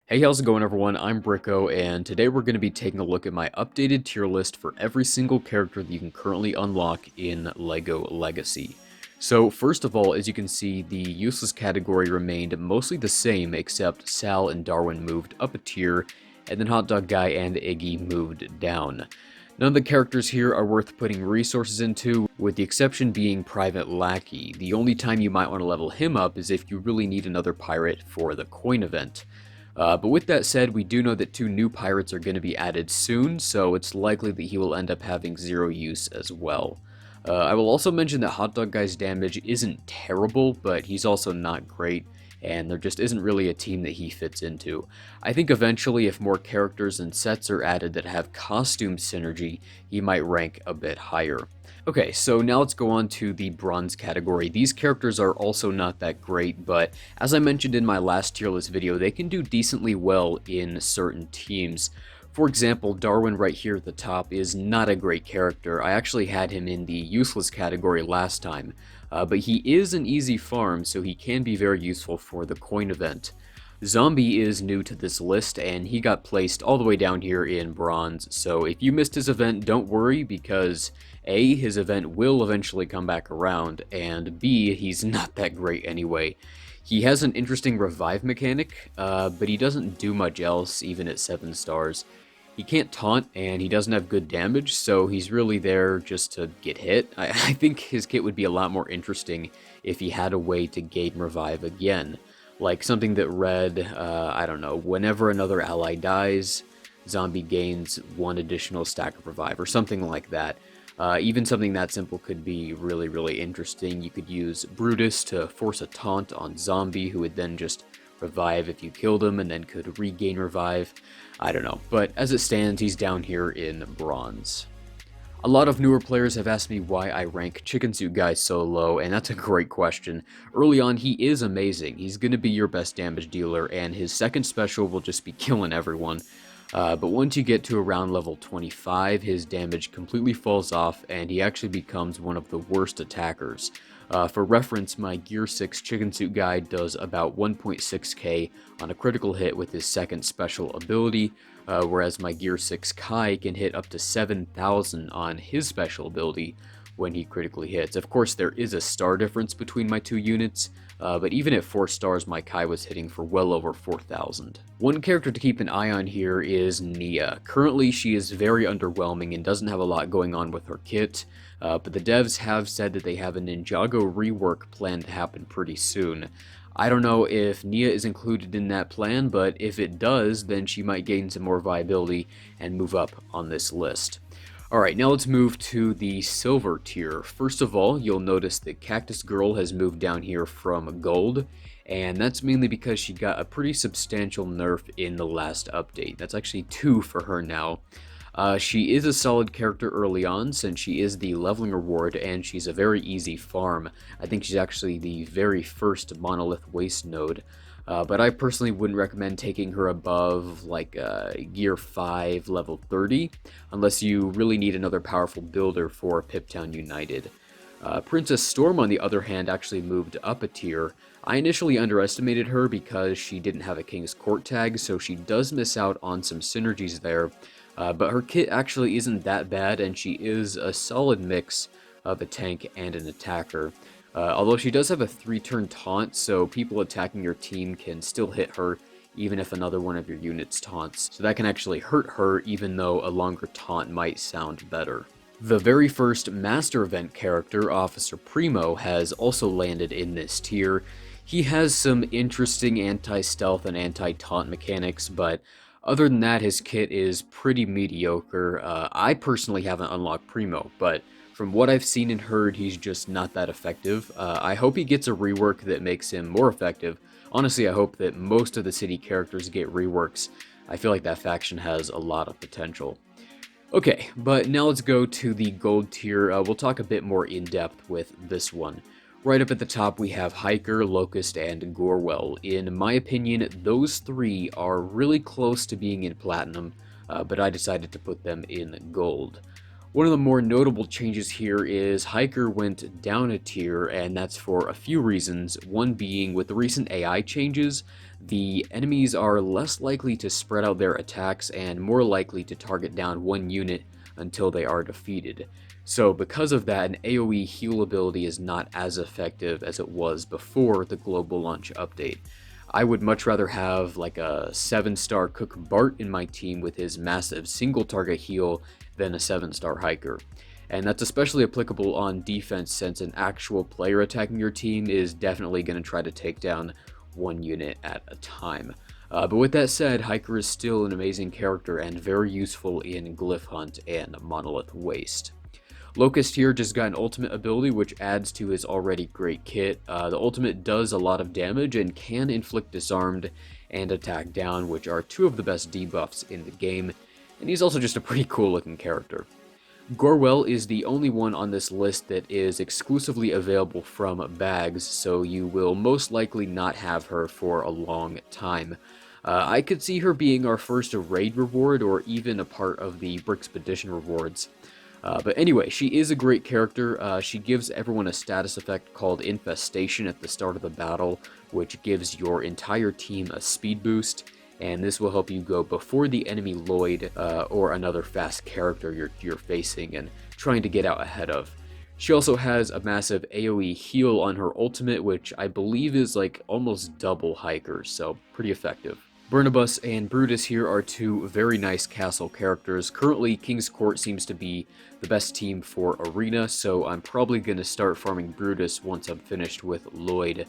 Hey, how's it going everyone? I'm Bricko, and today we're going to be taking a look at my updated tier list for every single character that you can currently unlock in LEGO Legacy. So first of all, as you can see, the useless category remained mostly the same, except Sal and Darwin moved up a tier, and then Hot Dog Guy and Iggy moved down. None of the characters here are worth putting resources into, with the exception being Private Lackey. The only time you might want to level him up is if you really need another pirate for the coin event. But with that said, we do know that two new pirates are going to be added soon, so it's likely that he will end up having zero use as well. I will also mention that Hot Dog Guy's damage isn't terrible, but he's also not great, and there just isn't really a team that he fits into. I think eventually, if more characters and sets are added that have costume synergy, he might rank a bit higher. Okay, so now let's go on to the bronze category. These characters are also not that great, but as I mentioned in my last tier list video, they can do decently well in certain teams. For example, Darwin right here at the top is not a great character. I actually had him in the useless category last time, but he is an easy farm, so he can be very useful for the coin event. Zombie is new to this list, and he got placed all the way down here in bronze, so if you missed his event, don't worry, because A, his event will eventually come back around, and B, he's not that great anyway. He has an interesting revive mechanic, but he doesn't do much else, even at 7 stars. He can't taunt, and he doesn't have good damage, so he's really there just to get hit. I think his kit would be a lot more interesting if he had a way to gain revive again. Like something that read, I don't know, whenever another ally dies, Zombie gains 1 additional stack of revive, or something like that. Even something that simple could be really, really interesting. You could use Brutus to force a taunt on Zombie, who would then just revive if you killed him, and then could regain revive. I don't know, but as it stands, he's down here in bronze. A lot of newer players have asked me why I rank Chicken Suit Guy so low, and that's a great question. Early on, he is amazing. He's going to be your best damage dealer, and his second special will just be killing everyone. But once you get to around level 25, his damage completely falls off, and he actually becomes one of the worst attackers. For reference, my Gear 6 Chicken Suit Guy does about 1.6k on a critical hit with his second special ability, whereas my Gear 6 Kai can hit up to 7,000 on his special ability when he critically hits. Of course, there is a star difference between my two units, but even at 4 stars, my Kai was hitting for well over 4,000. One character to keep an eye on here is Nia. Currently, she is very underwhelming and doesn't have a lot going on with her kit, but the devs have said that they have a Ninjago rework planned to happen pretty soon. I don't know if Nia is included in that plan, but if it does, then she might gain some more viability and move up on this list. Alright, now let's move to the silver tier. First of all, you'll notice that Cactus Girl has moved down here from gold, and that's mainly because she got a pretty substantial nerf in the last update. That's actually 2 for her now. She is a solid character early on, since she is the leveling reward, and she's a very easy farm. I think she's actually the very first Monolith Waste node. But I personally wouldn't recommend taking her above like Gear 5 level 30 unless you really need another powerful builder for Piptown United. Princess Storm, on the other hand, actually moved up a tier. I initially underestimated her because she didn't have a King's Court tag, so she does miss out on some synergies there. But her kit actually isn't that bad, and she is a solid mix of a tank and an attacker. Although she does have a 3-turn taunt, so people attacking your team can still hit her even if another one of your units taunts. So that can actually hurt her, even though a longer taunt might sound better. The very first Master Event character, Officer Primo, has also landed in this tier. He has some interesting anti-stealth and anti-taunt mechanics, but other than that, his kit is pretty mediocre. I personally haven't unlocked Primo, but from what I've seen and heard, he's just not that effective. I hope he gets a rework that makes him more effective. Honestly, I hope that most of the city characters get reworks. I feel like that faction has a lot of potential. Okay, but now let's go to the gold tier. We'll talk a bit more in depth with this one. Right up at the top, we have Hiker, Locust, and Gorewell. In my opinion, those 3 are really close to being in Platinum, but I decided to put them in Gold. One of the more notable changes here is Hiker went down a tier, and that's for a few reasons. One being, with the recent AI changes, the enemies are less likely to spread out their attacks and more likely to target down one unit until they are defeated. So because of that, an AoE heal ability is not as effective as it was before the global launch update. I would much rather have like a 7-star Cook Bart in my team with his massive single target heal than a 7-star Hiker. And that's especially applicable on defense, since an actual player attacking your team is definitely going to try to take down one unit at a time. But with that said, Hiker is still an amazing character and very useful in Glyph Hunt and Monolith Waste. Locust here just got an ultimate ability which adds to his already great kit. The ultimate does a lot of damage and can inflict disarmed and attack down, which are two of the best debuffs in the game, and he's also just a pretty cool looking character. Gorwell is the only one on this list that is exclusively available from bags, so you will most likely not have her for a long time. I could see her being our first raid reward or even a part of the Brickspedition rewards. But anyway, she is a great character. She gives everyone a status effect called Infestation at the start of the battle, which gives your entire team a speed boost, and this will help you go before the enemy Lloyd or another fast character you're facing and trying to get out ahead of. She also has a massive AoE heal on her ultimate, which I believe is like almost double Hiker's, so pretty effective. Burnibus and Brutus here are two very nice castle characters. Currently, King's Court seems to be the best team for Arena, so I'm probably going to start farming Brutus once I'm finished with Lloyd.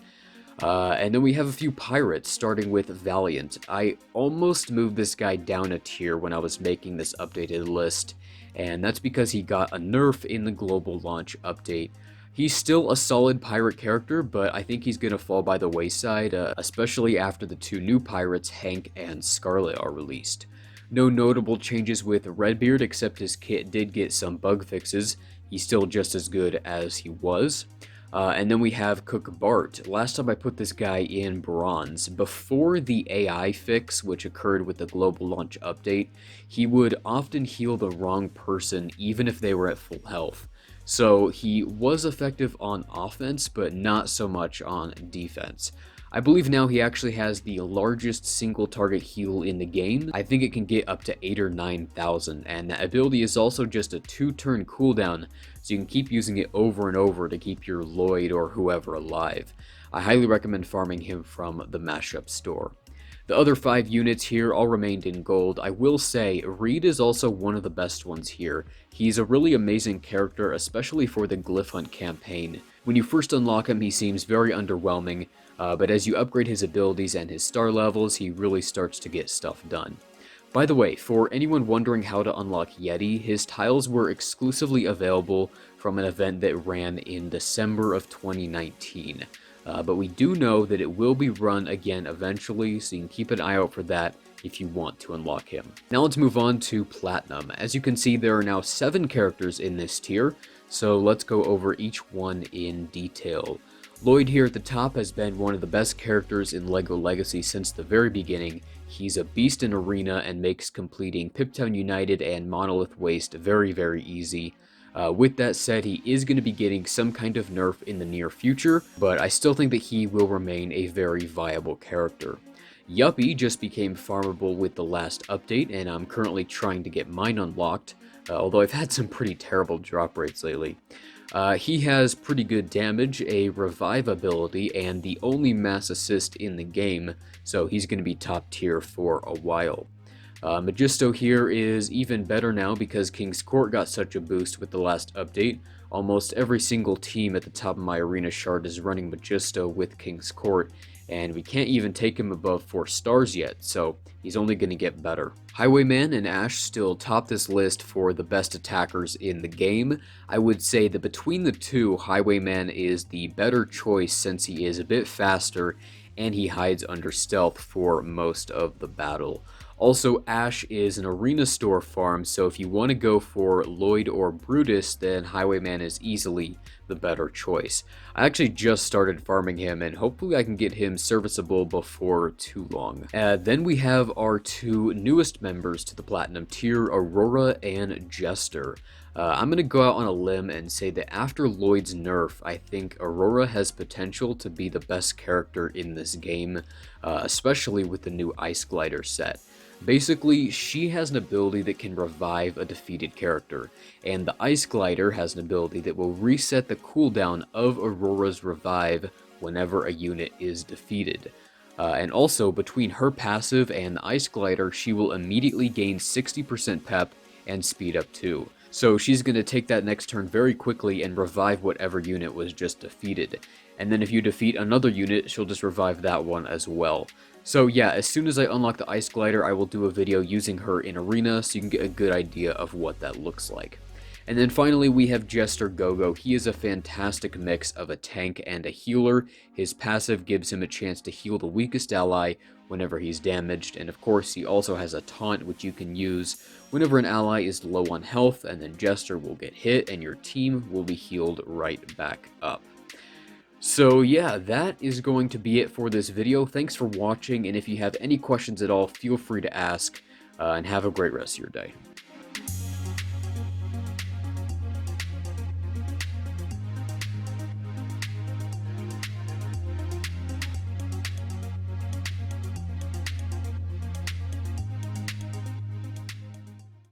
And then we have a few pirates, starting with Valiant. I almost moved this guy down a tier when I was making this updated list, and that's because he got a nerf in the global launch update. He's still a solid pirate character, but I think he's going to fall by the wayside, especially after the two new pirates, Hank and Scarlet, are released. No notable changes with Redbeard, except his kit did get some bug fixes. He's still just as good as he was. And then we have Cook Bart. Last time I put this guy in bronze. Before the AI fix, which occurred with the global launch update, he would often heal the wrong person even if they were at full health. So he was effective on offense, but not so much on defense. I believe now he actually has the largest single target heal in the game. I think it can get up to 8,000 or 9,000, and that ability is also just a 2-turn cooldown, so you can keep using it over and over to keep your Lloyd or whoever alive. I highly recommend farming him from the mashup store. The other 5 units here all remained in gold. I will say, Reed is also one of the best ones here. He's a really amazing character, especially for the Glyph Hunt campaign. When you first unlock him, he seems very underwhelming, but as you upgrade his abilities and his star levels, he really starts to get stuff done. By the way, for anyone wondering how to unlock Yeti, his tiles were exclusively available from an event that ran in December of 2019. But we do know that it will be run again eventually, so you can keep an eye out for that if you want to unlock him. Now let's move on to Platinum. As you can see, there are now 7 characters in this tier, so let's go over each one in detail. Lloyd here at the top has been one of the best characters in LEGO Legacy since the very beginning. He's a beast in Arena and makes completing Piptown United and Monolith Waste very, very easy. With that said, he is going to be getting some kind of nerf in the near future, but I still think that he will remain a very viable character. Yuppie just became farmable with the last update, and I'm currently trying to get mine unlocked, although I've had some pretty terrible drop rates lately. He has pretty good damage, a revive ability, and the only mass assist in the game, so he's going to be top tier for a while. Magisto here is even better now because King's Court got such a boost with the last update. Almost every single team at the top of my arena shard is running Magisto with King's Court, and we can't even take him above 4 stars yet, so he's only going to get better. Highwayman and Ash still top this list for the best attackers in the game. I would say that between the two, Highwayman is the better choice since he is a bit faster and he hides under stealth for most of the battle. Also, Ash is an arena store farm, so if you want to go for Lloyd or Brutus, then Highwayman is easily the better choice. I actually just started farming him, and hopefully I can get him serviceable before too long. Then we have our 2 newest members to the Platinum tier, Aurora and Jester. I'm going to go out on a limb and say that after Lloyd's nerf, I think Aurora has potential to be the best character in this game, especially with the new Ice Glider set. Basically, she has an ability that can revive a defeated character, and the Ice Glider has an ability that will reset the cooldown of Aurora's revive whenever a unit is defeated. And also, between her passive and the Ice Glider, she will immediately gain 60% pep and speed up too. So she's going to take that next turn very quickly and revive whatever unit was just defeated. And then if you defeat another unit, she'll just revive that one as well. So yeah, as soon as I unlock the Ice Glider, I will do a video using her in Arena so you can get a good idea of what that looks like. And then finally we have Jester Gogo. He is a fantastic mix of a tank and a healer. His passive gives him a chance to heal the weakest ally whenever he's damaged, and of course he also has a taunt which you can use whenever an ally is low on health, and then Jester will get hit and your team will be healed right back up. So yeah, that is going to be it for this video. Thanks for watching, and if you have any questions at all, feel free to ask, and have a great rest of your day.